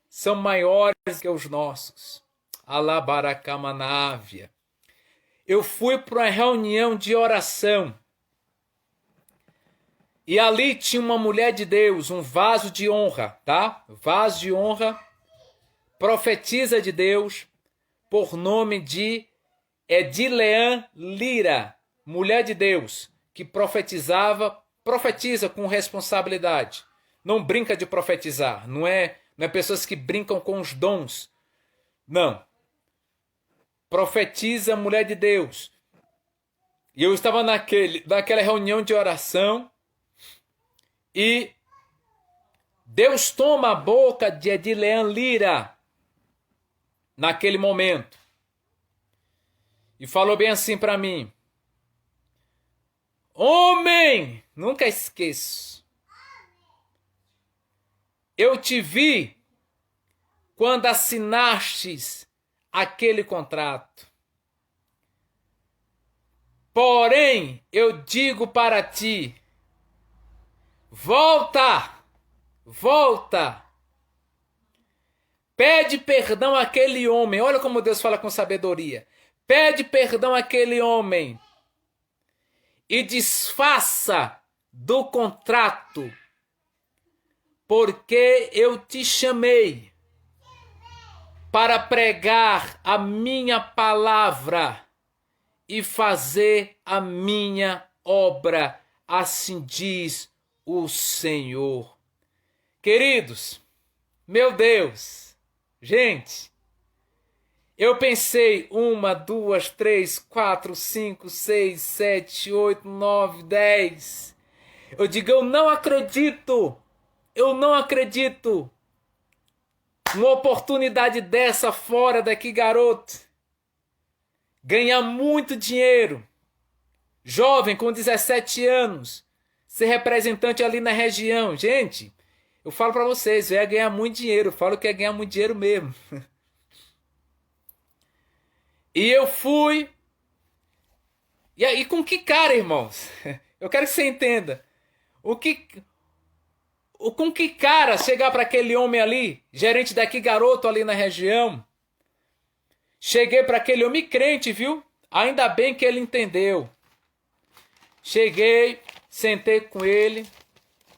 S1: são maiores que os nossos. Alabarakamanávia. Eu fui para uma reunião de oração. E ali tinha uma mulher de Deus, um vaso de honra, tá? Vaso de honra, profetisa de Deus, por nome de Edilean Lira, mulher de Deus, que profetiza com responsabilidade. Não brinca de profetizar, não é pessoas que brincam com os dons. Não. Profetiza, mulher de Deus. E eu estava naquela reunião de oração e Deus toma a boca de Edilean Lira naquele momento. E falou bem assim para mim: homem, nunca esqueço. Eu te vi quando assinastes aquele contrato. Porém, eu digo para ti, volta. Pede perdão àquele homem. Olha como Deus fala com sabedoria. Pede perdão àquele homem e desfaça do contrato, porque eu te chamei para pregar a minha palavra e fazer a minha obra, assim diz o Senhor. Queridos, meu Deus, gente, eu pensei 1, 2, 3, 4, 5, 6, 7, 8, 9, 10. Eu digo, eu não acredito. Uma oportunidade dessa fora daqui, garoto. Ganhar muito dinheiro. Jovem, com 17 anos. Ser representante ali na região. Gente, eu falo para vocês, eu ia ganhar muito dinheiro. Eu falo que ia ganhar muito dinheiro mesmo. E eu fui. E aí, com que cara, irmãos? Eu quero que você entenda. Com que cara chegar para aquele homem ali, gerente daqui, garoto ali na região? Cheguei para aquele homem crente, viu? Ainda bem que ele entendeu. Cheguei, sentei com ele.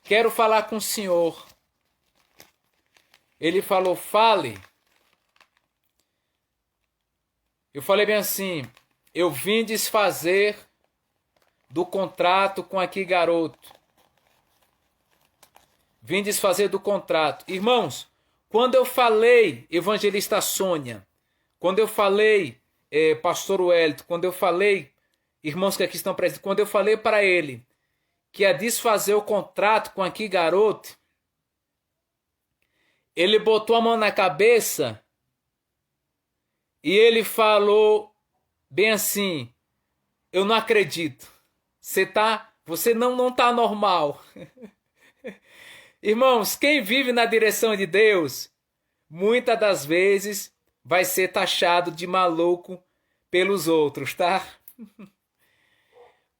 S1: Quero falar com o senhor. Ele falou, fale. Eu falei bem assim, eu vim desfazer do contrato com aqui, garoto. Vim desfazer do contrato. Irmãos, quando eu falei, evangelista Sônia, quando eu falei, pastor Wellington, quando eu falei, irmãos que aqui estão presentes, quando eu falei para ele que ia desfazer o contrato com aqui, garoto, ele botou a mão na cabeça e ele falou bem assim, eu não acredito, você não tá normal. Irmãos, quem vive na direção de Deus, muitas das vezes vai ser taxado de maluco pelos outros, tá?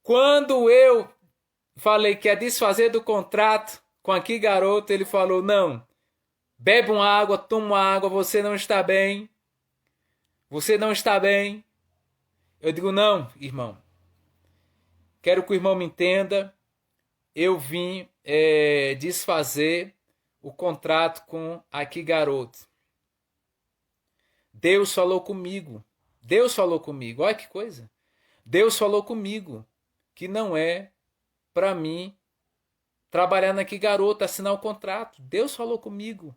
S1: Quando eu falei que ia desfazer do contrato com aqui, garoto, ele falou, não, bebe uma água, toma uma água, você não está bem. Você não está bem. Eu digo, não, irmão. Quero que o irmão me entenda. Eu vim desfazer o contrato com aqui, garoto. Deus falou comigo. Deus falou comigo. Olha que coisa. Deus falou comigo que não é para mim trabalhar naqui, garoto, assinar o contrato. Deus falou comigo.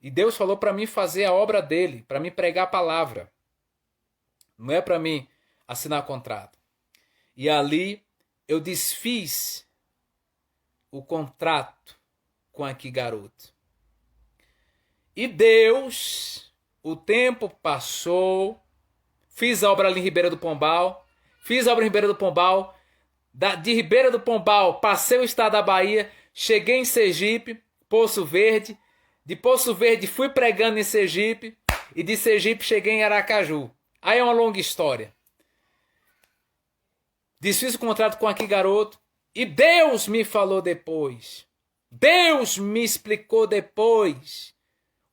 S1: E Deus falou para mim fazer a obra dele, para mim pregar a palavra. Não é para mim assinar contrato. E ali eu desfiz o contrato com aqui, garoto. E Deus, o tempo passou, fiz a obra ali em Ribeira do Pombal, de Ribeira do Pombal passei o estado da Bahia, cheguei em Sergipe, Poço Verde, de Poço Verde fui pregando em Sergipe e de Sergipe cheguei em Aracaju. Aí é uma longa história. Desfiz o contrato com aqui, garoto, e Deus me falou depois. Deus me explicou depois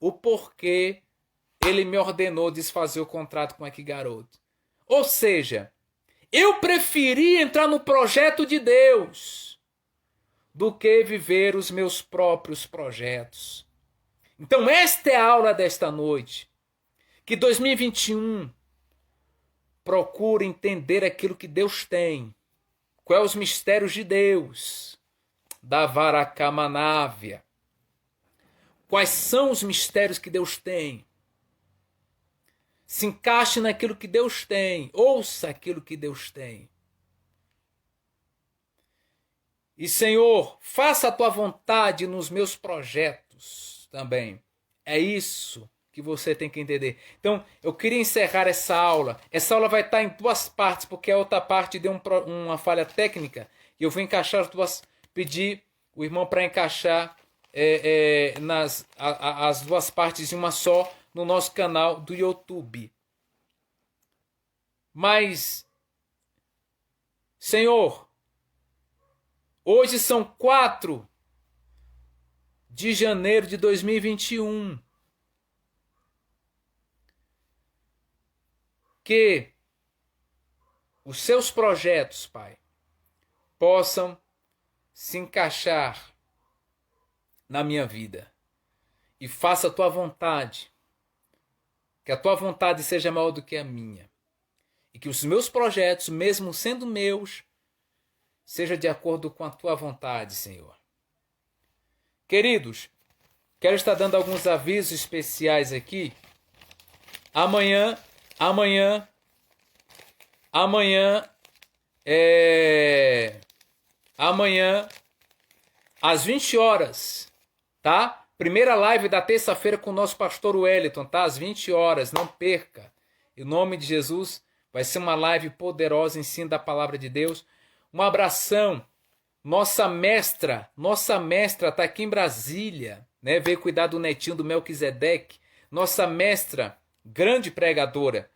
S1: o porquê ele me ordenou desfazer o contrato com aqui, garoto. Ou seja, eu preferi entrar no projeto de Deus do que viver os meus próprios projetos. Então esta é a aula desta noite. Que 2021 procure entender aquilo que Deus tem. Quais os mistérios de Deus? Da Varacamanávia. Quais são os mistérios que Deus tem? Se encaixe naquilo que Deus tem. Ouça aquilo que Deus tem. E, Senhor, faça a tua vontade nos meus projetos também. É isso que você tem que entender. Então, eu queria encerrar essa aula. Essa aula vai estar em duas partes, porque a outra parte deu uma falha técnica. E eu vou encaixar as duas, pedir o irmão para encaixar as duas partes em uma só no nosso canal do YouTube. Mas, Senhor, hoje são 4 de janeiro de 2021. Que os seus projetos, Pai, possam se encaixar na minha vida. E faça a tua vontade. Que a tua vontade seja maior do que a minha. E que os meus projetos, mesmo sendo meus, seja de acordo com a tua vontade, Senhor. Queridos, quero estar dando alguns avisos especiais aqui. Amanhã, às 20 horas, tá? Primeira live da terça-feira com o nosso pastor Wellington, tá? Às 20 horas, não perca. Em nome de Jesus, vai ser uma live poderosa, ensino da palavra de Deus. Um abração. Nossa mestra tá aqui em Brasília, né? Veio cuidar do netinho do Melquisedeque. Nossa mestra, grande pregadora,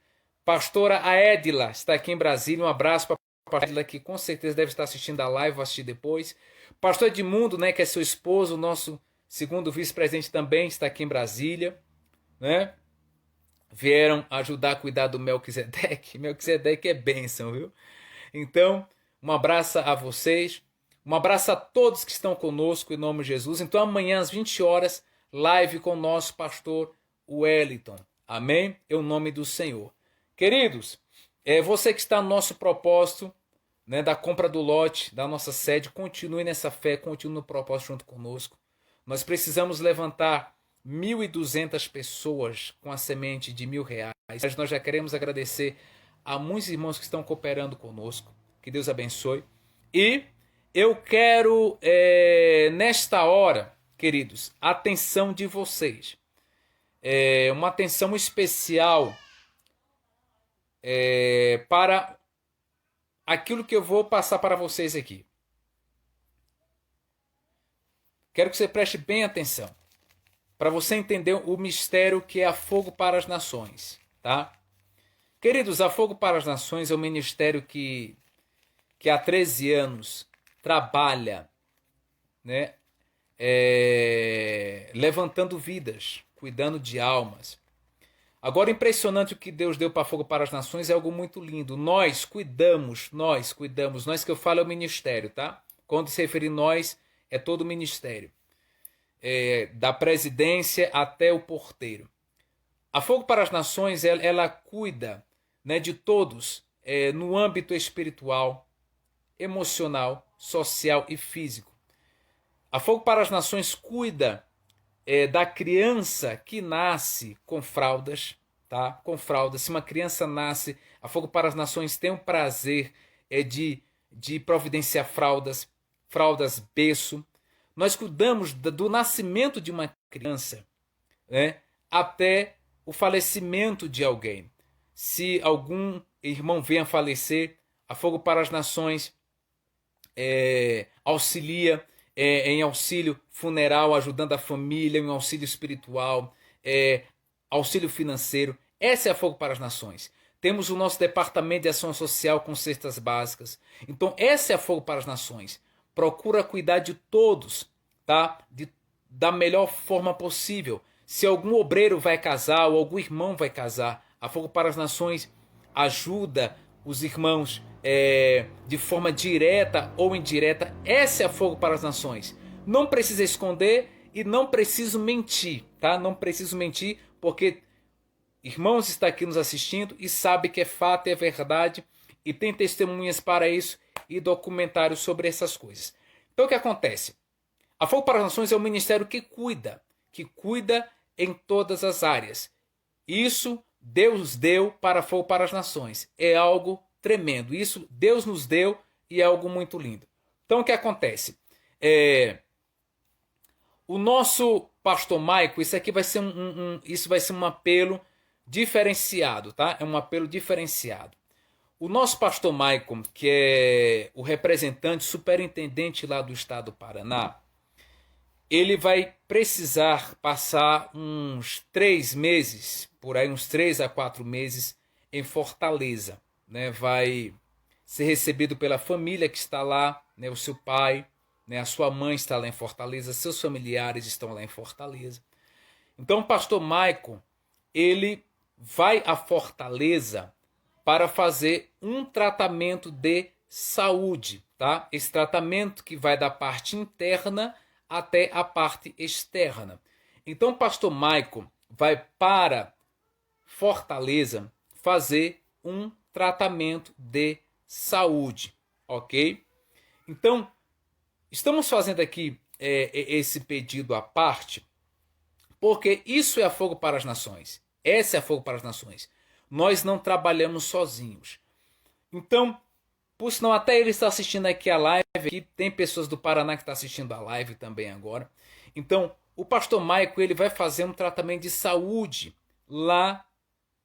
S1: pastora Aédila, está aqui em Brasília. Um abraço para a Aédila, que com certeza deve estar assistindo a live, vou assistir depois. Pastor Edmundo, né, que é seu esposo, nosso segundo vice-presidente também está aqui em Brasília, né? Vieram ajudar a cuidar do Melquisedeque. Melquisedeque é bênção, viu? Então, um abraço a vocês. Um abraço a todos que estão conosco em nome de Jesus. Então, amanhã às 20 horas, live com o nosso pastor Wellington. Amém? Em nome do Senhor. Queridos, você que está no nosso propósito, né, da compra do lote da nossa sede, continue nessa fé, continue no propósito junto conosco. Nós precisamos levantar 1.200 pessoas com a semente de R$1.000. Mas nós já queremos agradecer a muitos irmãos que estão cooperando conosco. Que Deus abençoe. E eu quero, nesta hora, queridos, a atenção de vocês. Uma atenção especial para aquilo que eu vou passar para vocês aqui. Quero que você preste bem atenção, para você entender o mistério que é a Fogo para as Nações, tá? Queridos, a Fogo para as Nações é um ministério que há 13 anos trabalha, né, levantando vidas, cuidando de almas. Agora, impressionante o que Deus deu para Fogo para as Nações é algo muito lindo. Nós cuidamos, nós que eu falo é o ministério, tá? Quando se referir nós, é todo o ministério. Da presidência até o porteiro. A Fogo para as Nações, ela cuida, né, de todos no âmbito espiritual, emocional, social e físico. A Fogo para as Nações cuida da criança que nasce com fraldas, tá? Com fraldas. Se uma criança nasce, a Fogo para as Nações tem o prazer de providenciar fraldas berço. Nós cuidamos do nascimento de uma criança, né, até o falecimento de alguém. Se algum irmão venha a falecer, a Fogo para as Nações auxilia em auxílio funeral, ajudando a família, em auxílio espiritual, auxílio financeiro. Essa é a Fogo para as Nações. Temos o nosso departamento de ação social com cestas básicas. Então, essa é a Fogo para as Nações. Procura cuidar de todos, tá? Da melhor forma possível. Se algum obreiro vai casar ou algum irmão vai casar, a Fogo para as Nações ajuda os irmãos de forma direta ou indireta. Essa é a Fogo para as Nações. Não precisa esconder e não preciso mentir, tá? Não preciso mentir porque irmãos está aqui nos assistindo e sabe que é fato, é verdade e tem testemunhas para isso e documentários sobre essas coisas. Então o que acontece? A Fogo para as Nações é um ministério que cuida em todas as áreas. Isso Deus deu para Fogo para as Nações. É algo tremendo. Isso Deus nos deu e é algo muito lindo. Então o que acontece? O nosso pastor Maico, isso aqui vai ser isso vai ser um apelo diferenciado, tá? É um apelo diferenciado. O nosso pastor Maicon, que é o representante, superintendente lá do estado do Paraná, ele vai precisar passar uns 3 meses, por aí uns 3 a 4 meses, em Fortaleza, né? Vai ser recebido pela família que está lá, né? O seu pai, né? A sua mãe está lá em Fortaleza, seus familiares estão lá em Fortaleza. Então o pastor Maicon, ele vai a Fortaleza para fazer um tratamento de saúde, tá? Esse tratamento que vai da parte interna até a parte externa. Então o pastor Maicon vai para Fortaleza fazer um tratamento de saúde, ok? Então, estamos fazendo aqui esse pedido à parte, porque isso é a Fogo para as Nações. Essa é a Fogo para as Nações. Nós não trabalhamos sozinhos. Então, por sinal, até ele está assistindo aqui a live. Aqui, tem pessoas do Paraná que estão assistindo a live também agora. Então, o pastor Maico ele vai fazer um tratamento de saúde lá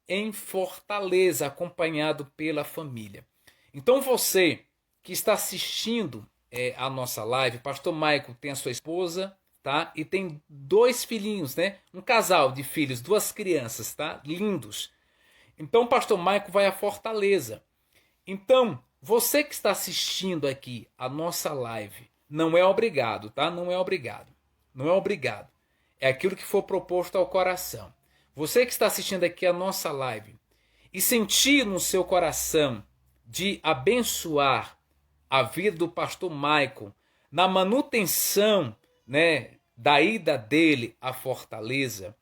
S1: em Fortaleza, acompanhado pela família. Então você que está assistindo a nossa live, pastor Maico tem a sua esposa, tá? E tem 2 filhinhos, né? Um casal de filhos, 2 crianças, tá? Lindos. Então o pastor Maico vai a Fortaleza. Então, você que está assistindo aqui a nossa live, não é obrigado, tá? Não é obrigado. Não é obrigado. É aquilo que for proposto ao coração. Você que está assistindo aqui a nossa live e sentir no seu coração de abençoar a vida do pastor Maico na manutenção, né, da ida dele à Fortaleza,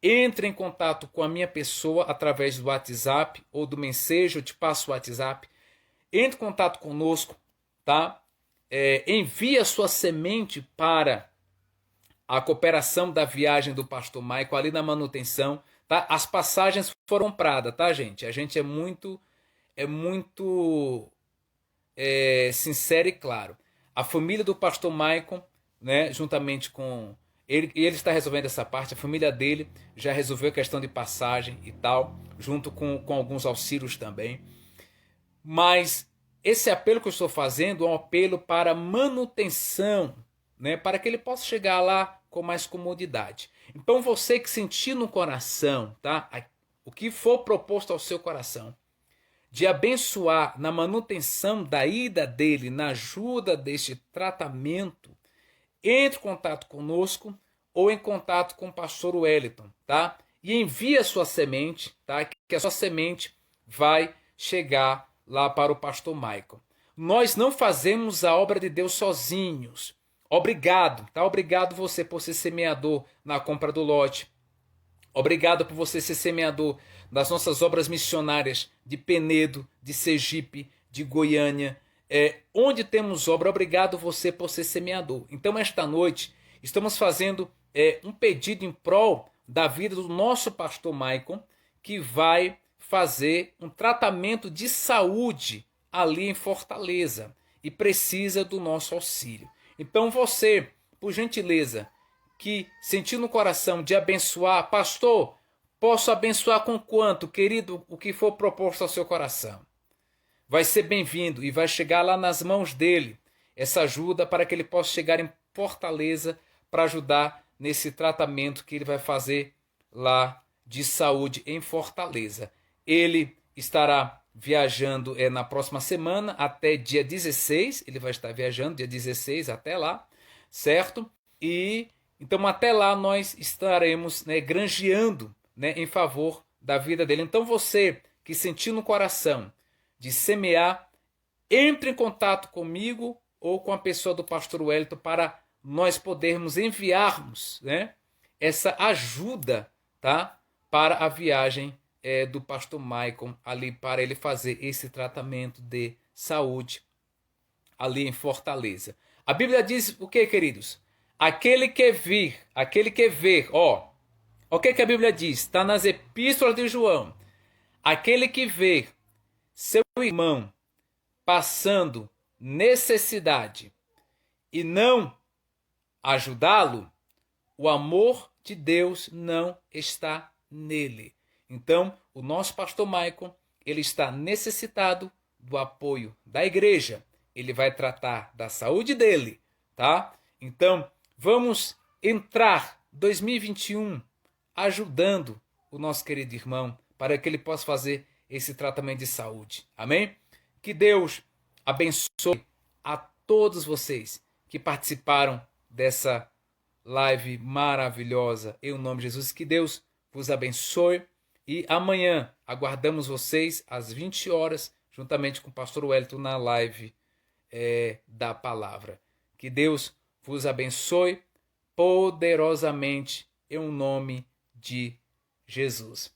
S1: entre em contato com a minha pessoa através do WhatsApp ou do Messenger, eu te passo o WhatsApp. Entre em contato conosco, tá? Envie a sua semente para a cooperação da viagem do pastor Maico ali na manutenção, tá? As passagens foram compradas, tá, gente? A gente é muito sincero e claro. A família do pastor Maico, né, juntamente com ele está resolvendo essa parte, a família dele já resolveu a questão de passagem e tal, junto com alguns auxílios também. Mas esse apelo que eu estou fazendo é um apelo para manutenção, né, para que ele possa chegar lá com mais comodidade. Então você que sentir no coração, tá, o que for proposto ao seu coração, de abençoar na manutenção da ida dele, na ajuda deste tratamento, entre em contato conosco ou em contato com o pastor Wellington, tá? E envie a sua semente, tá? Que a sua semente vai chegar lá para o pastor Maico. Nós não fazemos a obra de Deus sozinhos. Obrigado, tá? Obrigado você por ser semeador na compra do lote. Obrigado por você ser semeador das nossas obras missionárias de Penedo, de Sergipe, de Goiânia, onde temos obra. Obrigado você por ser semeador. Então esta noite estamos fazendo um pedido em prol da vida do nosso pastor Maicon, que vai fazer um tratamento de saúde ali em Fortaleza e precisa do nosso auxílio. Então você, por gentileza, que sentiu no coração de abençoar, pastor, posso abençoar com quanto, querido, o que for proposto ao seu coração. Vai ser bem-vindo e vai chegar lá nas mãos dele essa ajuda para que ele possa chegar em Fortaleza para ajudar nesse tratamento que ele vai fazer lá de saúde em Fortaleza. Ele estará viajando na próxima semana até dia 16, ele vai estar viajando dia 16 até lá, certo? E então até lá nós estaremos, né, granjeando, né, em favor da vida dele. Então você que sentiu no coração de semear, entre em contato comigo ou com a pessoa do pastor Wellington para nós podermos enviarmos, né, essa ajuda, tá, para a viagem do pastor Maicon ali, para ele fazer esse tratamento de saúde ali em Fortaleza. A Bíblia diz o que, queridos? Aquele que ver, ó. O que a Bíblia diz? Está nas epístolas de João. Aquele que vê seu irmão passando necessidade e não ajudá-lo, o amor de Deus não está nele. Então, o nosso pastor Maicon, ele está necessitado do apoio da igreja. Ele vai tratar da saúde dele, tá? Então, vamos entrar 2021 ajudando o nosso querido irmão para que ele possa fazer esse tratamento de saúde. Amém? Que Deus abençoe a todos vocês que participaram dessa live maravilhosa. Em nome de Jesus, que Deus vos abençoe. E amanhã aguardamos vocês às 20 horas, juntamente com o pastor Wellington na live da palavra. Que Deus vos abençoe poderosamente em nome de Jesus.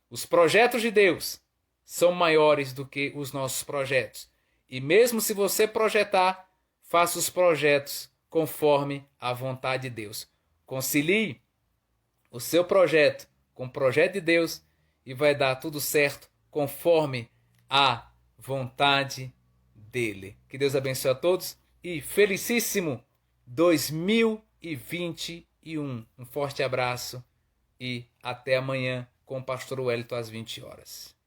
S1: Os projetos de Deus são maiores do que os nossos projetos. E mesmo se você projetar, faça os projetos conforme a vontade de Deus. Concilie o seu projeto com o projeto de Deus e vai dar tudo certo conforme a vontade dele. Que Deus abençoe a todos e felicíssimo 2021. Um forte abraço e até amanhã com o Pastor Wellington às 20 horas.